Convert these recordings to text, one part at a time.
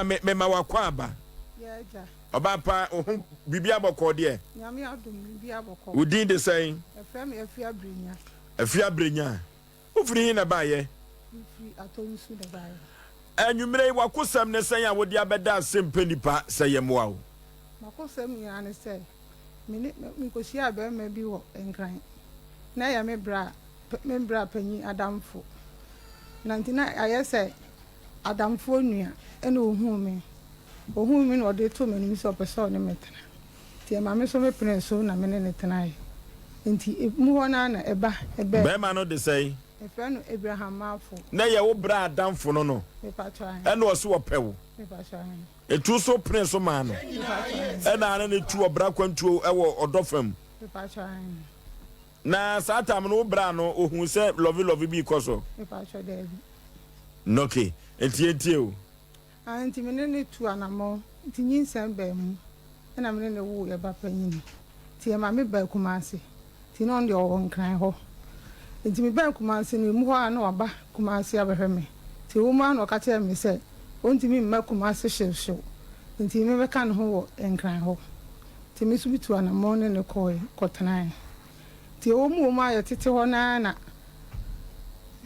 ma wakwaba yeah ja oba pa ohun bibi aboko de nyame adom bibi aboko udin de say efem afia brenya ufiri na baye ufiri atonsu de baye anwumre wakosam ne say a wodi abeda asempɛ nipa sayemwa o makosam ya ne say me kosi abema bi wo enkran na ya me bra panyi adamfo nantina ayese adamfo nua ene ohun me no de to mani so person ne metena tie ma me so me prince na me ne tena enti mu hona na ebe be ma no de say efe no Abraham mafo na ye wo bra adamfo no me patwa ene o so wopewo me patwa etu so prince ma no ena na ne tu obra kwantuo ewo odofam me patwa na satam no bra no ohun se love bi koso me patwa David noke enti o anti me ne tu anamo nti nyinsam ba mu ena me ne wo ye ba panyin ti ma me ba kumase ti no ndi o nkran ho nti me ba kumase no mu ho ana oba kumase abehwe me ti wo ma no ka che me se onti me ma kumase hwehwe nti me be kan ho wo nkran ho ti me su bitu anamo ne kotenan ti wo mu ma ye tete ho na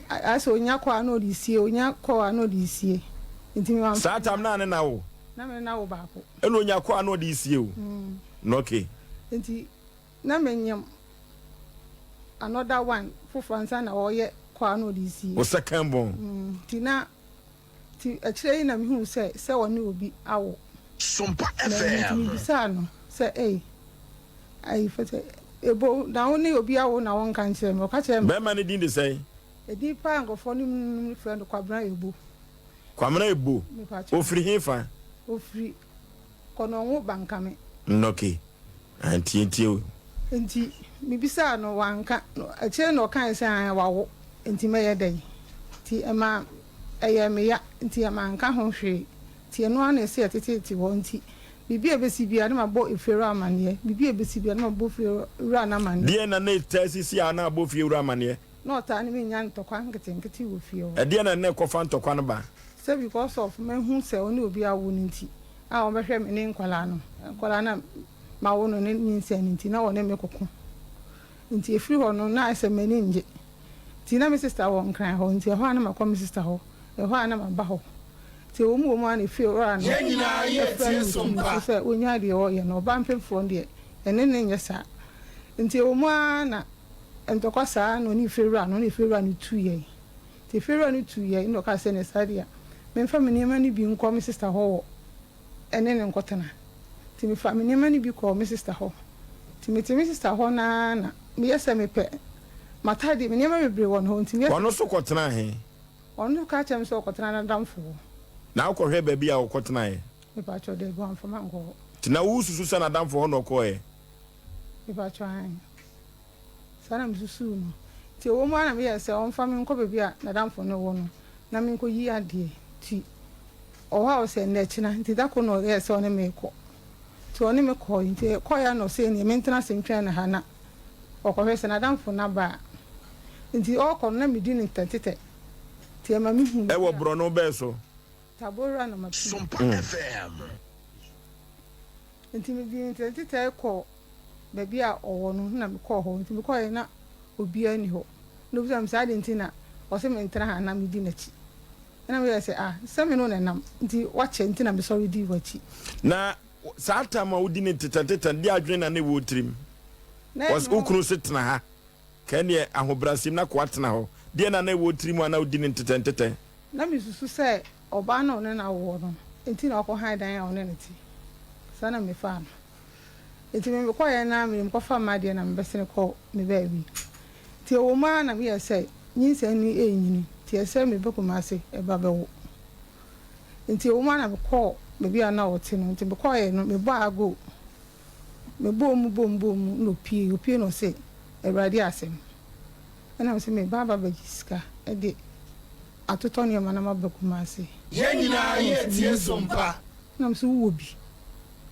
aso nya kwa na odisie onya kwa na odisie nti me satam na ne na wo na me na wo baako eno nya kwa na odisie o okay nti na menyam another one fufansa na oye kwa na odisie o second bon ti akire na me hu se woni obi awo SOMPA FM bisa no se ai fete ebo na woni obi awo na won kan kire me o ka kire me be ma ne din de say edi pa ngofo ni friend kwabra ebo kwamna ebo ofiri hefa ofiri kono wo bankame okay anti o enti mi bisa no wanka akire no kan se an wawo enti meye dai ti ema eye me ya enti ema nka ho hwe ti eno ana se tetete wo enti bibi ebesi bia na mabo efero amane bibi ebesi bia na mabo fero na amane die na na tasisi ana abo fero amane no ta ni me nya ntokwa nkete wo fie o die na na kofa ntokwa no ba say because of me hu se oni obi awo nti a o behwe me ne nkwala na ma wo no ne nyinsa nti na wo ne me kokko nti efiri ho no na ase me ne nje ti na me sister wo nkran ho nti ho ana makọ me sister ho ho ana maba ho ti wo mu ana efiri ro ana nyina ye tie SOMPA se onya de o ye no ba mpemfo de ene ne nyesa nti wo mu ana ntokwa saa no ni efiri ro ana no efiri ro ana tu ye ti efiri ro ana tu ye no ka se ne sadia me family mani bi nko me sister ho ene ne nkotena ti me family mani bi ko me sister ho ti me sister ho na me yesa me pe matadi me nyama bebre won ho ti me wono so kotena he onu ka chem so kotena na damfo na ko hwe ba bia wo kotena he me pa cho de go am fama ngo ti na wo susu sa na damfo ho no ko he me pa cho an sana me susu no ti wo ma na me yesa on fama nko be bia na damfo no wo no na me nko yi ade ti o ha o se na china nti da ko no ye se one me ko ti one me ko nti ko ya no se ni mentena se ntwa na ha na o ko hwese na damfo na ba nti o ko na me di ni tete ti ma mi hu e wo bro no be so tabora na ma SOMPA FM nti me di tete ko be bia o no na me ko ho nti me ko ye na obi ani ho no bi am sa de nti na o se me ntena ha na me di na chi na me say se me no nenam nti wache nti na me sorry di wachi na saata ma wodi ne tete di adwene na ne wo trim was ukru setna ha kan ye ahobrasim na ko atena ho die na wo trim ana wodi ne tete na me susu se oba na one na wo no nti na ko han dan ya one ne ti sana me fa nti me ko ye na me ko fa ma de na me besene ko me ba bi ti o ma na me ye say nyinsa ni enyini ti ese me be ko ma se e ba be wo nti o ma na me ko me bia na wote no nti me ko ye no me bo ago me bom no pie no se Ewrade asem na me se me baba ba jiska e de atoto ne ma na mabaku ma se ye nyina ye tie SOMPA na me se wo bi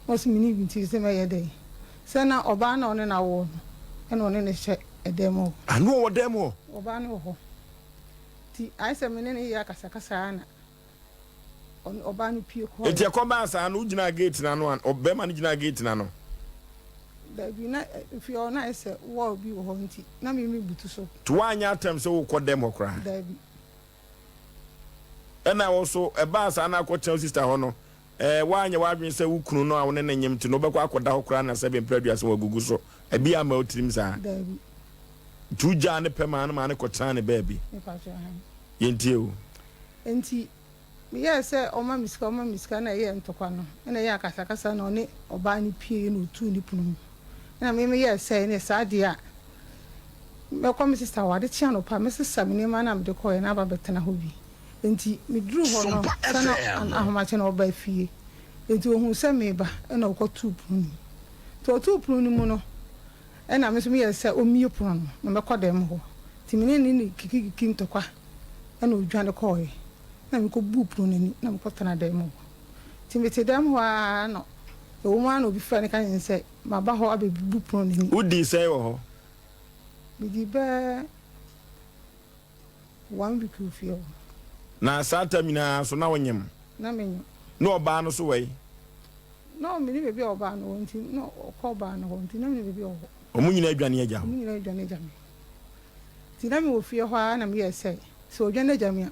o se me ni bi ti se me ye dey se na oba na one na wo no e na one ne hye e demo anu wo demo oba na wo ho ti ai se me ne ya kasa na oba no pie ko enti ekoba sa no ugina gate na no obema no gina gate na no da bi na if you na say wo bi wo nti na me butu so to anya atem se wo kodem hokra da bi ena also eba sa na akọ sister ho no wanya wadwen se wo kunu no a wo ne nyem ti no bekọ akoda hokra na se be mpradua se wagugu so ebi ama otrim sa da bi tuja ne pema no ma ne kotan ne baby me pa cho han yentie o enti me ye say o ma miska na ye ntokwa no na ye akasakasa na oni oba ni pie no tu ni punu na me ye say ne sade a me kwa me sister wade chia no pa me sister me ne ma na me de koye na ba betena ho bi enti me duru ho no sana ahomache na oba fie enti ohun se me ba na okọ tu punu to tu punu mu no na me so me ye say o mie punu no me kọ dem ho ti me ni kiki ntokwa na odwane koye na me ko bu punu ni na me ko tana dem ho ti me te dem ho a no o ma no bi fa ne kan say ma ba ho abebu punu ni udi say wo ho bi di ba 1 week ufio na sata mina so na wonyem na menyo no oba no so wei no me ni bebi oba no nti no ko oba no nti na me bebi oba omunyina adwane agya ho omunyina adwane agya me ti na me wo fie ho a na me ye say so odwane agya me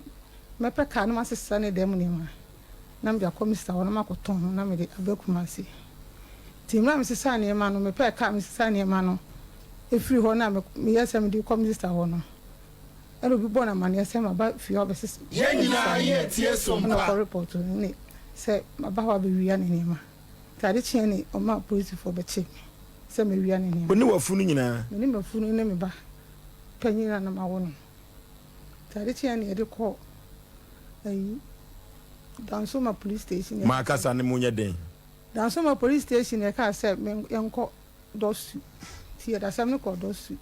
me pe ka no masesa ne dem ni ma na me akọ mista ho na makoton na me de abekumase ti mra me sesa ne ma no me pe ka me sesa ne ma no efiri ho na me ye say me de kọ mista ho no ero bi bona man ye say ma ba fie ho be sesa ye nyina ye tie sompa na report ni say ma ba ho be wia ne ma tade chie ni o ma police for be che say me wia ne ma boni wafunu nyina me ni mafunu ne me ba panyina na ma wo no tade chie ni e de ko ayi Dansoma police station ma kasa ne munye den Dansoma police station e ka say enko dosu ti e da sam ne ko dosu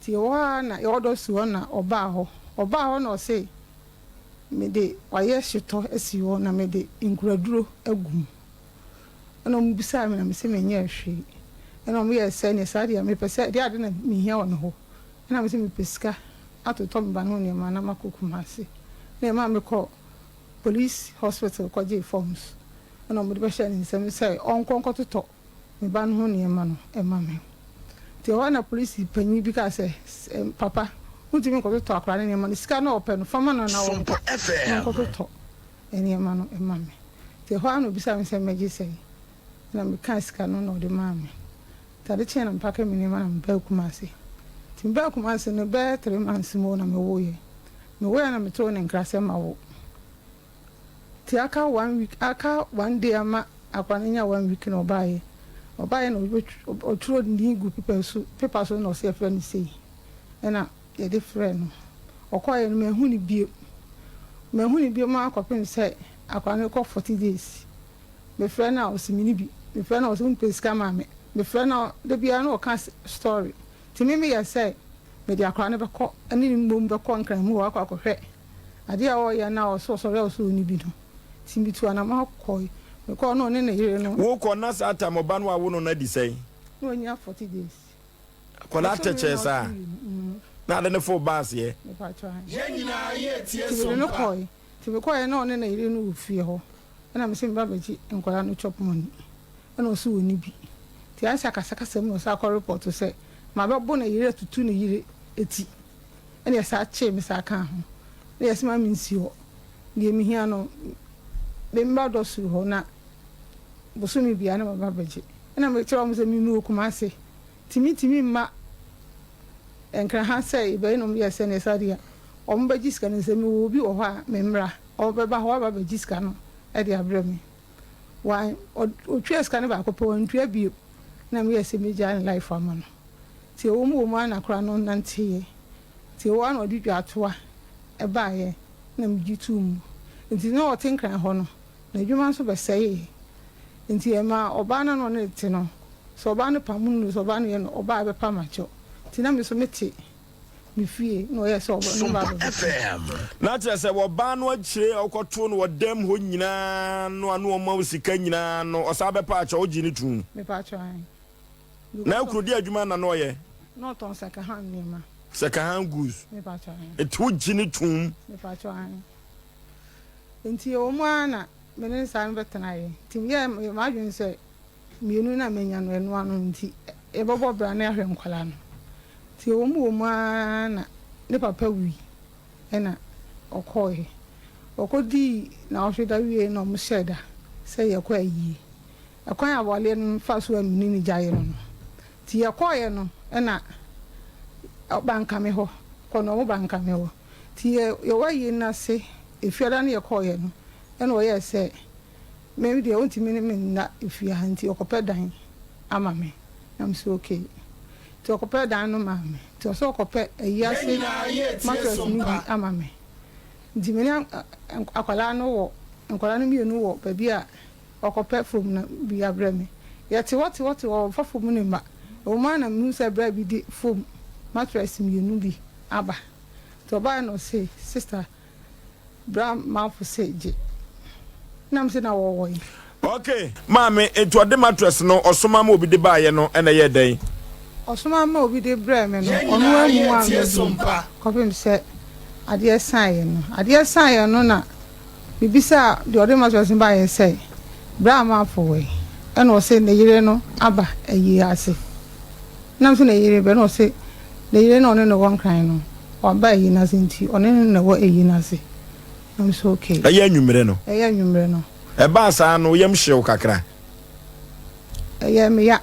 ti wa na e dosu na oba ho na o say me de waye hyeto esi ho na me de inkuraduro agum ana mu bisa me na me se me nya hwe ana mu ye say ne sade ya me pese de ade na me hia won ho ana me se me pesika atoto mba no ne ma na makokumase na ma me ko police hospital kwaje forms ana mo de be share nsem say onkonko toto me ba no ho ne ma no e ma me ti wa na police panyi bi ka say papa unti me ko toto akra ne ma no sika na open fama na na wo ko toto ene ma no e ma me ti ho anu bi sa me say meji say na me ka sika no na o de ma me ta de chen na mpaka me ne ma na ba kumase ti ba kumase no be 3 months mo na me wo ye na me to ne nkrase ma wo ti aka 1 week aka 1 day ama akwanenya 1 week no baye no oturo ni gu paper so no se friend say na ye de friend no okoye no mehu ni bie ma akopem say akwane ko 40 days me friend na osimini bi me friend na osun peska ma me friend na de bia na o ka story ti me ya say me de akwane be ko ani ni mbom be ko nkran mu wa akwa ade a o ya na o so ni bi no timbitu ana makoi me ko no ne yire no wo ko na sata mo ba no awo no na di sei no nya 40 days ko la teche sa na de ne fo bas ye me pa twa ye nyina ye tie no koi ti me ko no ne yire no ufie ho na me se me ba beji enkola no chop money na o so oni bi ti an saka mu sa ko report say ma be bo na yire tutu ne yire eti ene ya sa che me sa kan ho na ya sima mi nsi ho die mi hia no be mba do su ho na bosumi bia na baba beje na me kira mo se mi mu Kumase timi ma enkra ha sei be no me yese ne sadia o mba jiska ne se mi wo bi wo ho a me mra o be ba ho baba jiska no e de abre mi wa o twa ne ba ko pe won twa bi na me yese mi ja life ama no ti o mu ana kra no nantie ti o ana odi dwa toa e ba ye na me jitum nti no o tinkran ho no na dwuma nso be sei nti e ma oba na no ne ti no so oba no pamu no so oba no ye no oba be pa macho ti na me so meti me fie no ye so oba no ba na tse se wo ba no akire okoto no wodam ho nyina no anu o ma usika nyina no o sa be pa acho oji ni tun me pa acho an na kurudi adwuma na no ye no ton saka han ni ma saka han goose me pa acho an etu oji ni tun me pa acho an nti o mu ana menen san betanaye tim ye ma dwen se mienu na menya no eno anu nti e bobo bra na ahwe nkwala no ti wo mu na ne papa wi ena okoye okodi na ohweda wie na omo sheda se ye kwa yi akwan abole no fa so amini ni jaye no ti ye koye no ena banka me ho kono mo banka me ho ti ye wa yi na se efiada na ye koye no ena o ye se me de wonti me na efia nti okope dan ama me am so okay ti okope dan no ma me ti so okope eyase mattress ni ama me nti me akwala no mienu wo ba bia okope fom na bia bra me ye ti what wo fa fom ni ma o ma na mu se bra bi di fom mattress mienu bi aba to ba no say sister bra ma fo say je nam se na wo yi okay mame etu ade mattress no osoma ma obi de baaye no ena ye den osoma ma obi de bra me no onu amu an SOMPA kopim se ade san no na bibisa de ode mattress baaye say bra ma fo we ena o se ne yire no aba ayi ase nam se ne yire be no se ne yire no no won kran no o ba ayi na senti one no wo ayi na se I'm so okay. Aya nwumre no. Aya nwumre no. E ba sa no yem hyew kakra. Aya me ya.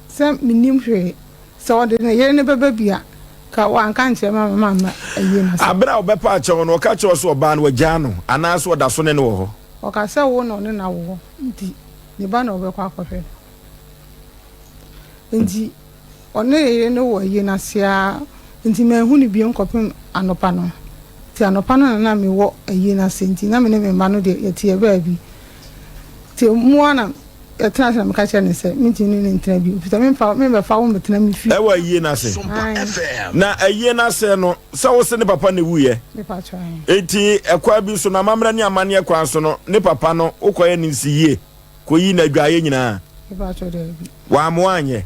Sam minim hwe. So de na ye ne beba bia ka wan kan che mama ayi na. Abra obepa a chewo no o ka chewo so oba no wagya no ana so da so ne wo ho. O ka se wo no ne na wo. Nti ne ba na obekwa akohwe. Nti one ye ne wo ayi na sia. Nti me hu ni bi nkopem anopa no. Ti anopa no na me wo ayi na senti na me ne me ma no de yeti e ba bi ti mu ana etra se na me ka che ne se minti ni ne ntra bi fita me be fa wo metna me fi e wa ayi na se na ayi na se no se wo se ne papa ne wuye me pa try eti ekwa bi so na mamra ni amane ekwa so no ne papa no ukoye ni nsiye ko yi na dwaye nyina me pa try de bi wa mo anye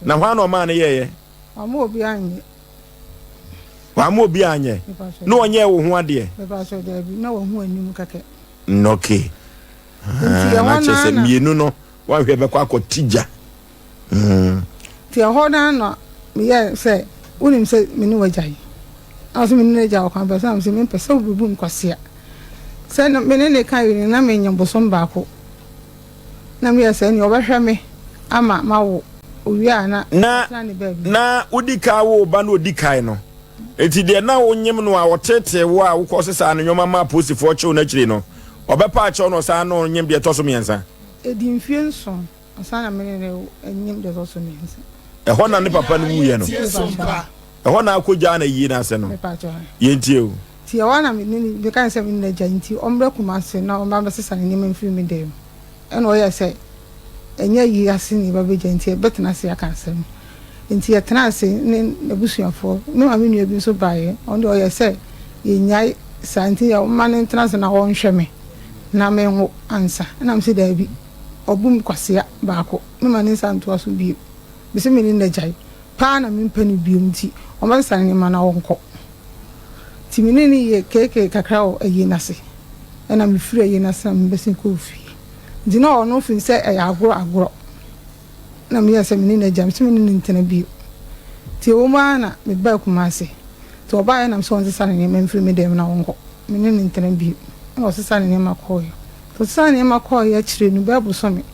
na hwa no ma ne ye amu obi anye wa mo bi anye no onye wo ho ade me ba so da bi na wo ho anim kake okay na chese mienu no wa hwe be kwa akotija ti ho na no me ye se unim se me ni wajai aso me ni ja kwa ba sam se me pese obubu nkwasea se no me ne kan yi na me nyam bosom ba ko na me ye se ni obehwe me ama mawo owia na udika wo ba no odika no eti de na wonyem no a wotete wo a wokọ sesa no nyoma ma posifo chew na kire no obepa chew no sa no nyem de toso miensa edi mfie nso asana menene nyem de toso miensa ho na ne papa no wuye no ho na akogya na yi na ase no yentie o ti ya wana menene be kan se menene gya nti ombre kuma se na omba be sesa ne nyem mfie mi dem eno o ye se enya yi ase ni ba be gya nti betena se aka asem nti ya transe ne abusuafo me ma menua bi so bae onde o ye se ye nyai santi ya ma ne transe na wo nhwe me na me ho ansa na mse da bi obum kwasea baako me ma ne santo aso bi be se me ni na jai pa na me mpani bi nti o ma san ne ma na wonko ti me ni ye keke kakra o ayi na se na me firi ayi na se me be se ko fi di na o no fin se e agoro na me yasa me ni na jam se me ni ntena bi ti o ma na me ba kuma se to ba ya na so on sesa ne me mfiri me dem na wonko me ni ntena bi o sesa ne ma koyo to sesa ne ma koyo ya kire nu ba bu so me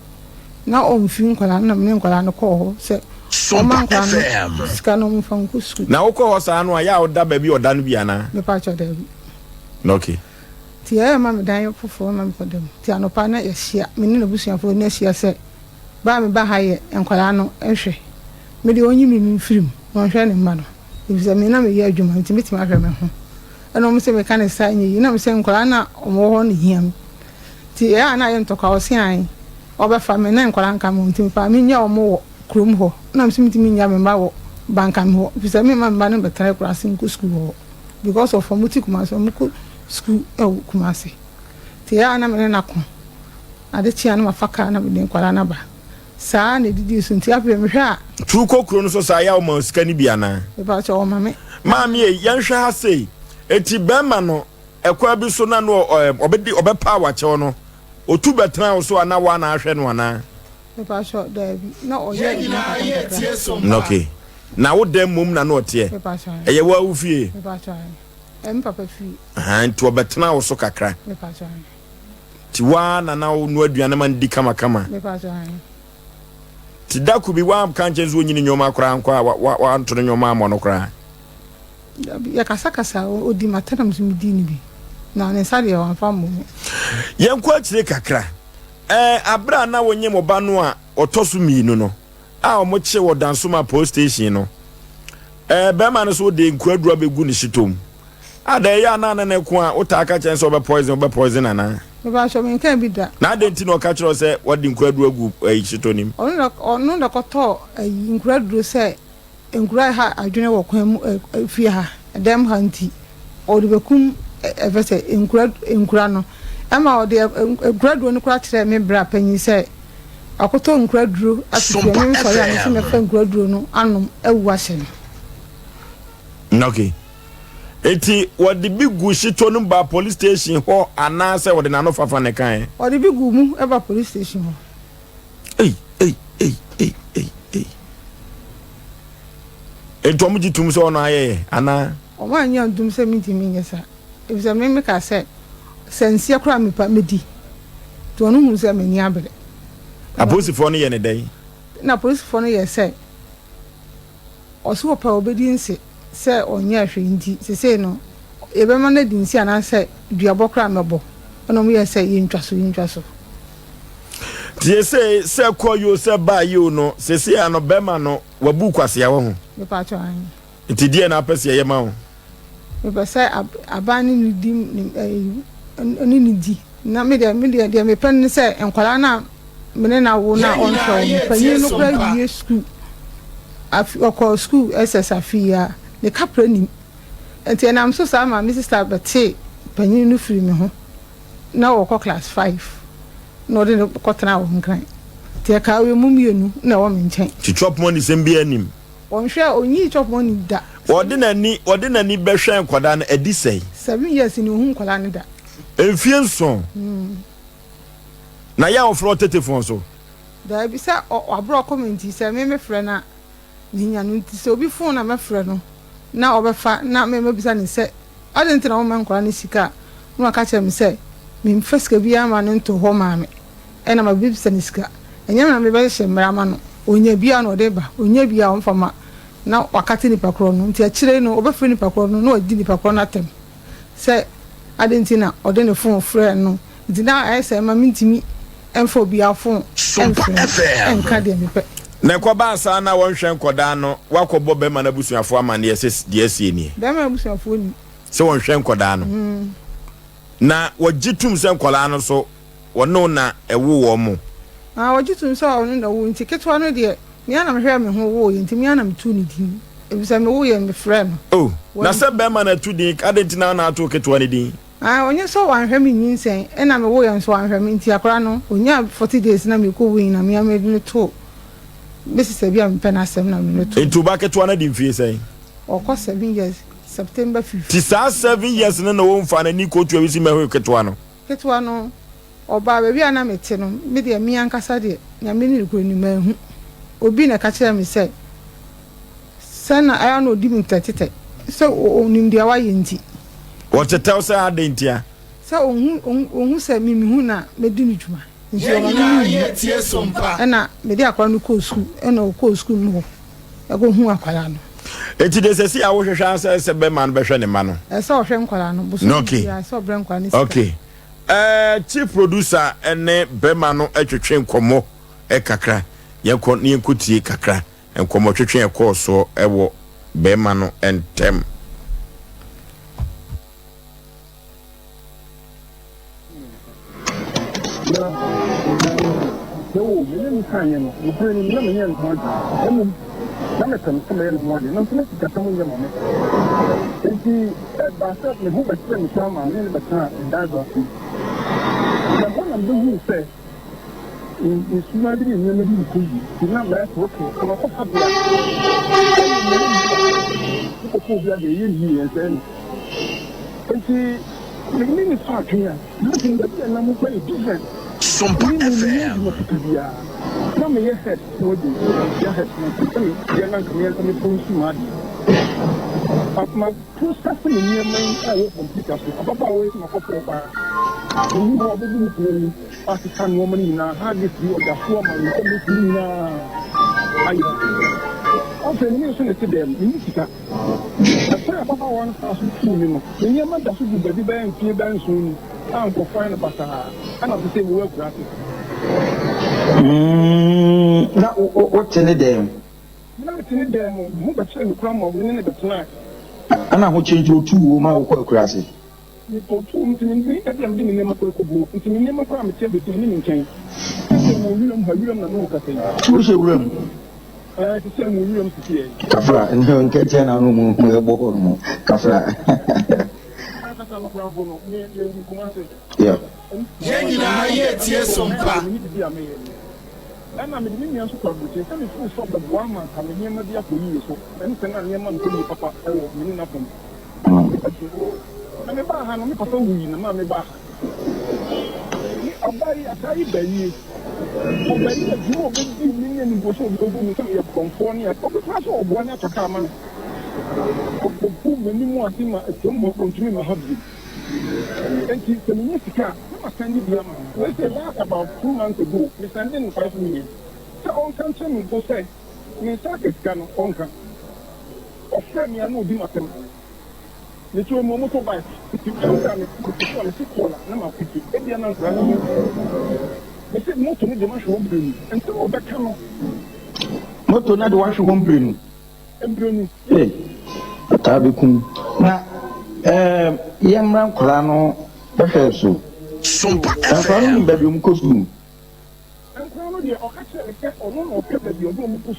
na o mfi nkwala na me nkwala no ko se SOMPA FM ska no mfa nko sku na wokọ ho sa no a ya oda ba bi oda no bi ana me pa cho da bi okay ti ya ma me dan fofo ma me ko dem ti anopa na ya hia me ni na busuafo na hia se ba me ba haye enkwala no ehwe me de onyi me mfirim no hwe ne ma no ibisa me na me ye adwuma nti me ti ma hwe me ho eno mo se me kan sa nyi na me se enkwala na omo ho ne hiam ti ya na ye ntoka o se an obefa me na enkwala nka mo nti pa me nya omo wo krom ho na me se me ti nya me ba wo banka me ho ibisa me ma no betre kura sin ku school ho because of omuti kuma so mo ku school e kuma se ti ya na me na ko ade chia na mafaka na me enkwala na ba saa ne didi so nti apre me hwa true kokro no so sa ya o ma sika ni bia na e ba cho o ma me e yan hwa ha sei eti bema no ekwa bi so na no obepa wa che no otu betra so ana wa na ahwe no ana me pa sure there be na oye okay na wo dem mum na no ote me pa sure eye wa wo fie me pa sure em papa fi nti obetra wo so kakra me pa sure ti wa na wo no aduane man di kama me pa sure ti da ku bi wa kanche zo nyini nyoma akra nkwa wa ntoro nyoma amo no kra ya kasa odi matanam so midi ni bi na ne sare wa fam mo yenko akire kakra abra na wonye mo ba no a otoso miinu no a o mo che wo dansoma police station no be ma no so de nkuadura begu ni shitom ada ya na na ko a uta aka chen so be poison ana me ba so me kan bi da na de ntino ka kiro se wodi nkuadura gu shitonim onu da ko to nkuadura se nkura ha adwene wo kwan mu fie ha dem hanti o de bekum evese nkura no ama o de nkura no kura kire me bra panyi se akoto nkura duro asifie me so ya me se me fa nkura duro no anom ewu ahye no okay eti wodi bigu shito no ba police station ho ana se wodi na no fafa ne kan wodi bigu mu e ba police station ho ei eto mu jitum so no aye ana o ma nya ndum se mitimi nyesa ebisa me ka se sensia kura me pa medi to no hu se me ni abere aposifo no ye ne dai na aposifo no ye se oso pa obedience se onye ahwe ndi se no ebe ma na dinsi ana se duabo kura mebo ono mu ye se ye ntwaso tie se ko yo se ba yo no se ano bema no wabu kwase ya wo ho me pa cho an nti die na apese ye ma ho me pa se abani ni di ni di na me de me pen se enkwala na me na wo na on so me panyin no kra wie school akọ school SS afia ne kapra ni enti na am so sa ma me sister bete panyin no firi me ho na wo class 5 no de ko tana wo nkran te ka we mumienu na wo me nchen ti chop money sembi anim on hwe onyi chop money da odi na ni behwe nkwada na edi sei 7 years ni hu nkwala ne da enfie nson na ya ofro telephone so da bi sa abro comment se me frɛ na ninya no nti se obi phone na me frɛ no na obefa na me bisa ne se ade ntina wo man nkwala ne sika no aka kyerɛ me se me mfeska bi ama no nto ho ma me ena ma bibisa ne sika enya na me be hye mrama no onya bia no de ba onya bia on fama na wakati ni pakro no nti akire no obefre ni pakro no na odi ni pakro na tem se adentina ode ne phone frɛ no nti na ayese ma mintimi enfo bia phone SOMPA FM enka de mepe na ko ba sa na won hwe nkoda no wakobo be ma na busuafo amane yes de asie ni be ma busuafo ni se won hwe nkoda no na wajitum se nkola no so wono na ewo wo mo wajitum so wono na wo nti ketwa no de me ana me hwe me ho wo nti me ana me tu ni din ebisa me wo ye me frɛ no oh na se be ma na tu din adentina na atu ketwa ni din onye so wan hwe me nyinsen ena me wo ye so wan hwe me nti akora no onya 40 days na me ko win na me amedi no to besi se bia me pena asem na me no to entu ba ketwa na din fie sei oko 7 years September 5th ti sa 7 years na wo mfa na ni ko tu awisi me hwe ketwa no oba bebi ana mete no me de mi ankasa de nya me ni ko ni mahu obi na ka kire me se sana aya no di mi tetete se onim dia wa yenti o tetew se adentia se ohun se mi hu na me di ni djuma nti o ma ni tie SOMPA na me de akwa no ko school na o ko school no e go hu akwala no eti de sesi a wo hwehwa se be man be hwe ne ma no e se o hwe nkwala no buso ya se o bre nkwala ni okay chief producer ene bema no etwetwe nkomo kakra yekọ ne yekutie kakra nkomo twetwe ekọ so ewo bema no entem yo menen kanye no ko ni na menen ko emu na me tan ko menen mo ni na so ka tan mo mo enti ba sa me hu ba tsen sama ne ba ta da go na ko na do se in sumadi ni ne bi ko yi na ba ko ko ko fa bia ko bia de yi ni en enti ni ni fa kenya na tin da na mo ko different SOMPA FM. Na me ye head no dey. Ya head no. Ya na come me post mad. Ma process me near me I computer so. Papa always my papa ba. You go be me as can woman na ha this you da so ma you come me na. Ayo. Okay, me so let them. You need to. I papa one house to me no. Me ma da so be be ben fie ben so. I'm for fine bata. And I say we work gratis. Na what in them? Na me tin dem mo ba che kram mo ni ne betna. Ana ho change o tu o ma wo kwa krasi. Ni to tu mtin ni e dem ni ne ma ko bu. Mtin ni ma kwa me che be ni ni nchen. Mo wiram na no ka sei. Tu se wiram. Ti se mo wiram ti tie. Kafra ndio nkete na no mo bo ko mo. Kafra. Yeah. Yenina ye tie SOMPA. Ana me ni nso kwa buche se me fu so ba bua man ka me nyema dia ko yi so en se na nyema nko ni papa e wo me na pom na me ba ha no me papa wu yi na ma me ba ni abai akai ba yi o ba yi ju o be di ni ni bo so o bo ni so ye konfo ni e ko fa so o bo na to ka ma o bu me ni mu ati ma e so mo ko ntumi ma habi enti se me ni sika na send the man. We say that about 2 months ago. We sending 5 million. So on can tell me go say, me target can on can. Offer me no di matem. Me to mo moto bike. You can me to me cola na ma piki. E dia na grana. Me say moto ni de ma show brain. Enti o be kan. Moto na de wa show brain. Embrain. Eh. Tabikum. Na yemran kula no be so. SOMPA FM. I'm baby um costume. And so the occasion get on no paper the odo push.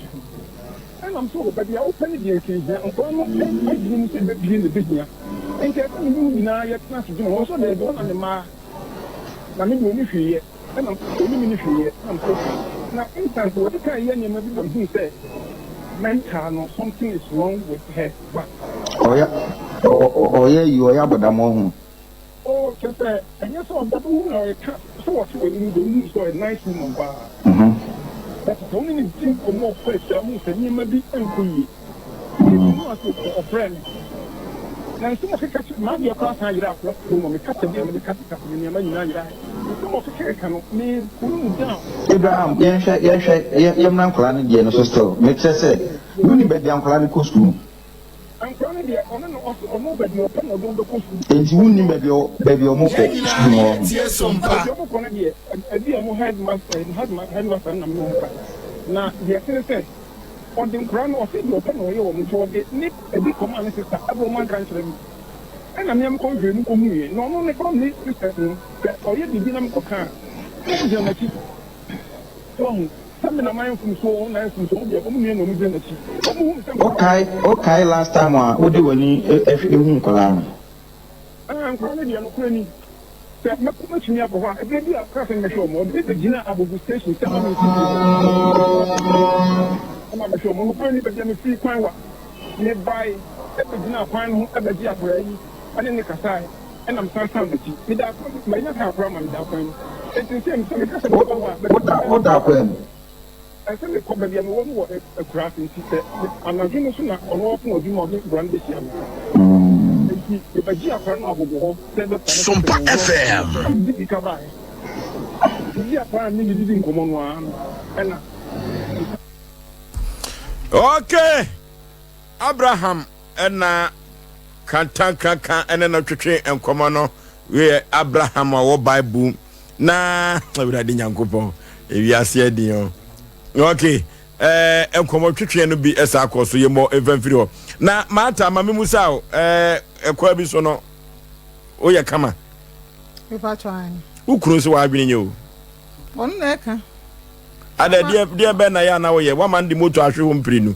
And I'm so baby I open the case and so no I didn't say baby in the business. And get me na yet na to do also the don and ma. Na me no hwie. And I'm only me hwie. I'm so na instant what can hear me be from say mental no something is wrong with her. But oh yeah you are abadamo. Oh, just and yes, so that we so what we need so a nice woman. That's only thing for more pressure. I'm saying you may be angry. You know, a friend. Now, some of the catch maybe a class I have from me cut the cut in your money. Some of the care cannot mean cool down. Abraham, you're not planning the ancestor. Makes us say, you need better than planning costume. I'm planning the honor of no bed, no pen or don't go. And you wouldn't baby or more. SOMPA. I dear more headmaster and headmaster and now, the accident said, on the ground of it, your pen or your nip a big command sister, every man can tell me. And I'm conjuring me. No, no, come this person, or yet the dinner of car. Okay, last time what do we if you I'm crying. Na kuma chinya bo ha ebe bi akra me show mo be gina abubu station tell me ama me show mo ko ni be me free kwan wa ne bai ebe gina kwan ho ebe ji akra yi ane ne kasai and I'm sound with you me da ko me nya ka akra ma me da kwan e tin se me se me kasa bo wa what happened I said the problem you want a craft in sister I'm not going to know what you want brand this year. SOMPA FM. Okay. Abraham and Kaka and then a tree and Commono. We Abraham our Bible. Na I didn't go. If you are saying, okay. And come twetwe no bi esa akoso ye mo eventfiri ho na mata mame musa ekwa bi so no oye kama me pa twan ukuru so wa adwene nye o on na eka ada dia be na ya na wo ye wa man di moto ahwe ho mpiri nu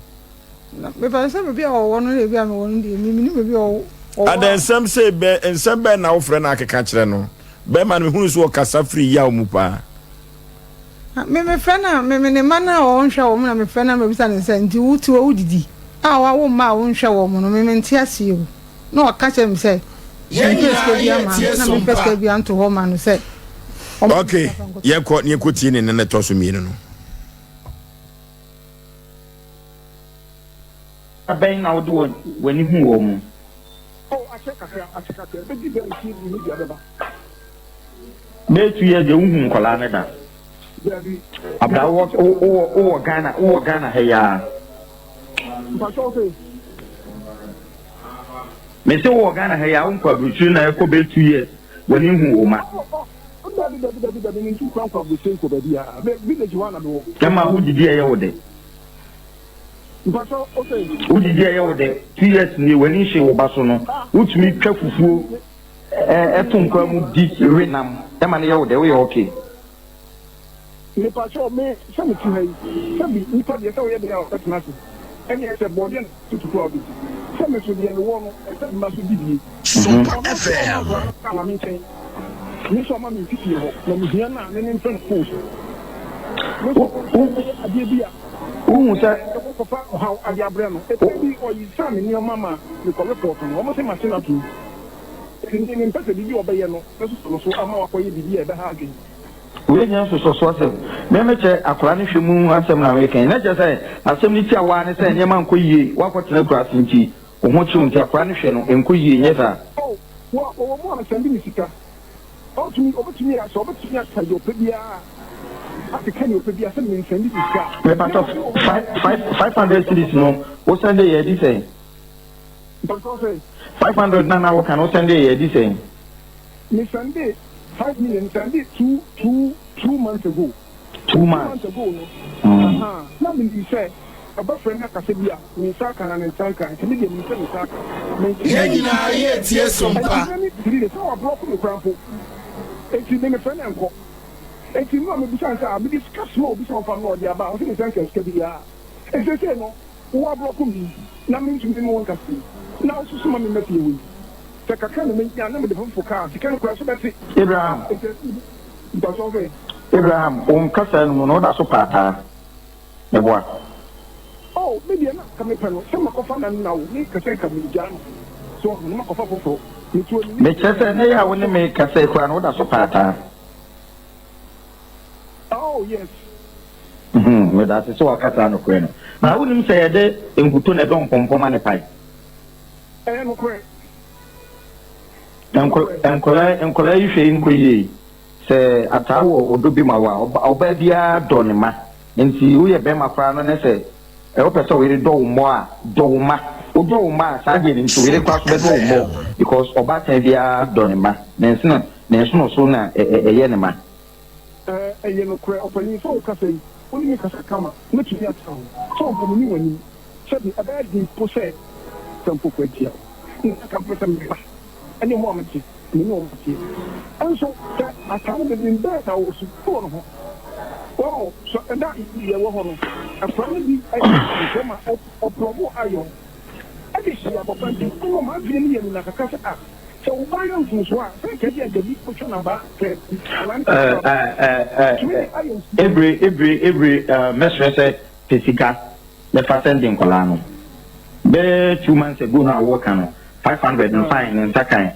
me pa se be wo no le bi am wo no di mi ni be wo ada ensem se be ensem be na wo frɛ na akeka kire no be man me hunu so wo kasa free ya mu pa me friend na me ne mana o nhwa wo na me friend na me bisa ne se nti wuti wo didi a wa wo ma wo nhwa wo no me nti ase o na o ka che me se na me peske bi anto ho ma no se Okay, ye ko tini na to so mi no. Aben na wodo wani hu wo mu. Oh, I check. But you don't see me the other. Be 2 years de hu nkola ne da. Abda wo Ghana he ya. But also me se wo Ghana he ya nkwa brutu na ko be 2 years wani hu wo ma. Kama hu didi ye wo de. But okay. Hu didi ye wo de 2 years ni wani hye wo ba so no. Utumi twa fufuo etunkwa mu di renam. Ema ne ye wo de we okay. Me pacho me some to hay some you put yourself here there at national and yes a body to problem some to the one and must be SOMPA FM me so ma me fiti ho na me hia na ne mfen post me so adebia Say ko fa how adiabre no e bi o yi sa me ni mama me ko report no mo se machine atu ni mpese bi obeye no so ama wakoye bibi e be ha again we nya so asem me meche akora ne hwemu asem na we kan na je say asem ni ti awa ne say nyema nko yie wakotena kura sinti o ho chi nti akora ne hwe no enko yie nyesa wo mo na sendi ni sika o tumi aso obetumi akayo pebia ati o pebia se me sendi sika me part of 500 cities no o send ye di say 500 na wo kan o send ye di say me send 5 million send 2 months ago. 2 months ago, no. Now me say about friend na kasebia, me saka na ntaka, me dey me saka. Ye na ye tie SOMPA. Me so wa block me krampo. Enti me friend enko. Enti no me bisa say me discuss no bisa fa no dia ba, o se me sanka skebia. Enti say no, wa block me. Na me ntumi no won kasi. Na o so ma me meti we. Kakaka me ya na me de fo car, ti kan kwa so beti. Abraham, kasa no no da so pata. Me boa. Oh, maybe na kame pano. Sama ko fa na na ni kasa ka mi jam. So, no ko fa fofo. Me chese na ya woni me kasa kwa no da so pata. Oh, yes. Me da so akasa no kwe no. Na woni me say de enkuto na don pompoma ne pai. No kwe. Enkola yi hwe nko yi. Se atawo odobi mawa oba bia donima nti wo ye be makra no ne se e wo pese we do mo a do ma odo ma sa je nti we kwa so be do mo because oba tan bia donima nenso so na ye ne ma ye no kra opani so ka sei oni mi kasa kama no tumi atawo so obo ni wani se bi aba di pose tampo kwatia ka pese mi ba ani mo amati ni no amati also I can't even bet I was for him. Oh, so that is the one. I probably come up promo iron. I just see about something. Oh, my million like a casa. So why don't you swear? Thank you. The big question about every messenger said physical the fascinating colano. Be 2 months ago now work on 500 and fine and that kind.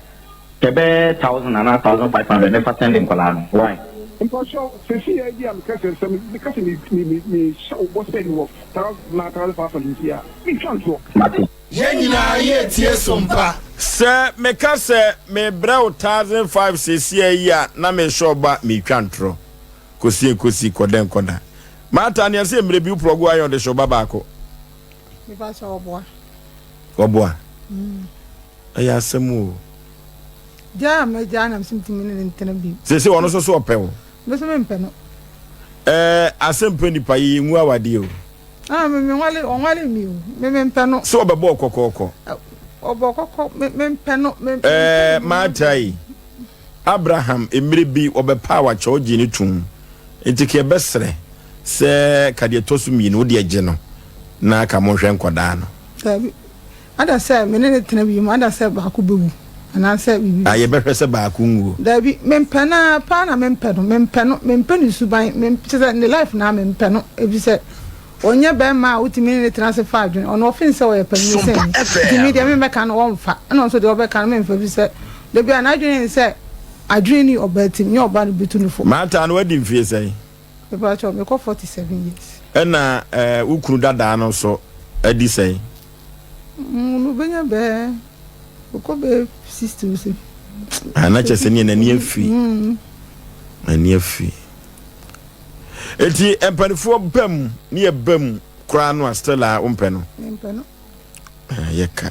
Kebe 1,000 and 1,500 never sending column. Why? Because the idea because me show what's saying was 1,500 here. We can't talk. Ye na ye tie SOMPA. Se me ka se me brɛ 1,500 cc ya na me show ba me twantro. Kosi koda. Mata ne se mre bi progo ayo de show ba ko. Me ba so oboa. Oboa. Aya asemu. Ja me jana msimtimi ne ntena bi. Se wono so opewo. Me so me mpeno. Asempe nipa yi nwu awade o. Me onwale mi o. Me mpeno. So obebo kokoko. Obokoko me mpeno me. Matai. Abraham emire bi obepa wa choji ni tum. Entike besre se kade tosu mi no de agye no. Na ka mo hwe nkoda no. Tabi. Ada se me ne ntena bi mu ada se ba ko bewu. Ana se bibi aye behwe se ba kungu dabi mempena pa na mempenu suban mempese ne life na mempenu ebise onye be ma utimi ne transfer adwen ono ofin se we panu se timi de me ka no wonfa na so de obeka no memfa bi se dabi ana adwen se adwene obatim nye oba no betu no fo mata no wadi mfie sei me ba cho me ko 47 years ena ukunu dada no so adi sei no benya be ko be 60 ana chese ni nani afi nani afi eti empanifo bam ni ebam kra no astela umpe no empa no yeka